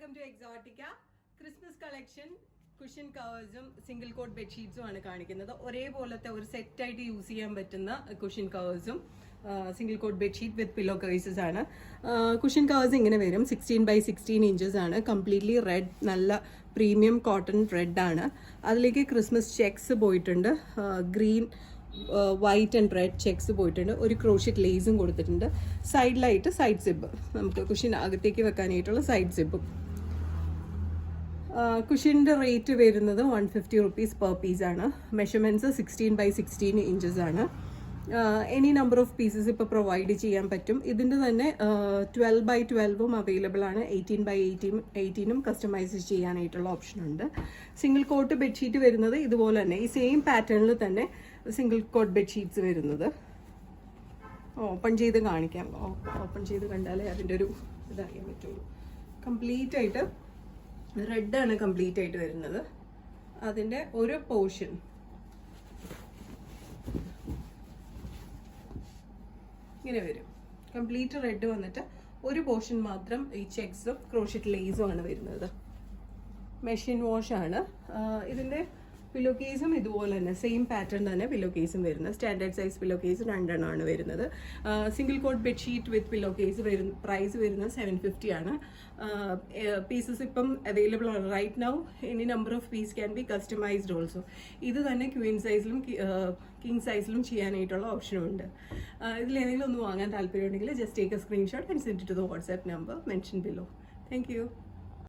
Welcome to Exotica. Christmas collection cushion കവേഴ്സും single cot ബെഡ്ഷീറ്റ്സും ആണ് കാണിക്കുന്നത്. ഒരേപോലത്തെ ഒരു സെറ്റായിട്ട് യൂസ് ചെയ്യാൻ പറ്റുന്ന കുഷൻ കവേഴ്സും single cot bedsheet with pillow covers ആണ്. കുഷൻ കവേഴ്സ് ഇങ്ങനെ വരും. 16x16 ഇഞ്ചസ് ആണ്. കംപ്ലീറ്റ്ലി റെഡ്, നല്ല പ്രീമിയം കോട്ടൺ റെഡ് ആണ്. അതിലേക്ക് ക്രിസ്മസ് ചെക്സ് പോയിട്ടുണ്ട്. Green, white and red checks പോയിട്ടുണ്ട്. ഒരു ക്രോഷ്യറ്റ് ലേസും കൊടുത്തിട്ടുണ്ട്. സൈഡിലായിട്ട് സൈഡ് സിബ്, നമുക്ക് കുഷൻ അകത്തേക്ക് വെക്കാനായിട്ടുള്ള സൈഡ് സിബും. കുഷിൻ്റെ റേറ്റ് വരുന്നത് 150 rupees പെർ പീസാണ്. മെഷർമെൻറ്റ്സ് 16x16 ഇഞ്ചസ് ആണ്. എനി നമ്പർ ഓഫ് പീസസ് ഇപ്പോൾ പ്രൊവൈഡ് ചെയ്യാൻ പറ്റും. ഇതിൻ്റെ തന്നെ 12x12ഉം അവൈലബിൾ ആണ്. 18x18ഉം കസ്റ്റമൈസ് ചെയ്യാനായിട്ടുള്ള ഓപ്ഷൻ ഉണ്ട്. സിംഗിൾ കോട്ട് ബെഡ്ഷീറ്റ് വരുന്നത് ഇതുപോലെ തന്നെ, ഈ സെയിം പാറ്റേണിൽ തന്നെ സിംഗിൾ കോട്ട് ബെഡ്ഷീറ്റ്സ് വരുന്നത്. ഓപ്പൺ ചെയ്ത് കാണിക്കാം. ഓപ്പൺ ചെയ്ത് കണ്ടാലേ അതിൻ്റെ ഒരു ഇതറിയാൻ പറ്റുള്ളൂ. കംപ്ലീറ്റ് ആയിട്ട് റെഡാണ് കംപ്ലീറ്റ് ആയിട്ട് വരുന്നത്. അതിൻ്റെ ഒരു പോർഷൻ ഇങ്ങനെ വരും. കംപ്ലീറ്റ് റെഡ് വന്നിട്ട് ഒരു പോർഷൻ മാത്രം ഈ ചെക്സും ക്രോഷ്യറ്റ് ലേസും ആണ് വരുന്നത്. മെഷീൻ വാഷ് ആണ്. ഇതിൻ്റെ പില്ലോ കേസും ഇതുപോലെ തന്നെ സെയിം പാറ്റേൺ തന്നെ പില്ലോ കേസും വരുന്നത്. സ്റ്റാൻഡേർഡ് സൈസ് പില്ലോ കേസ് 2 എണ്ണമാണ് വരുന്നത്. Single cot bedsheet with pillow case price വരുന്നത് 750 ആണ്. പീസസ് ഇപ്പം അവൈലബിൾ ആണ് right now. Any number of piece can be customised also. ഇത് തന്നെ ക്വീൻ സൈസിലും കിങ് സൈസിലും ചെയ്യാനായിട്ടുള്ള ഓപ്ഷനും ഉണ്ട്. ഇതിലേതെങ്കിലും ഒന്ന് വാങ്ങാൻ താല്പര്യമുണ്ടെങ്കിൽ just take a screenshot and send to the WhatsApp number mention below. Thank U.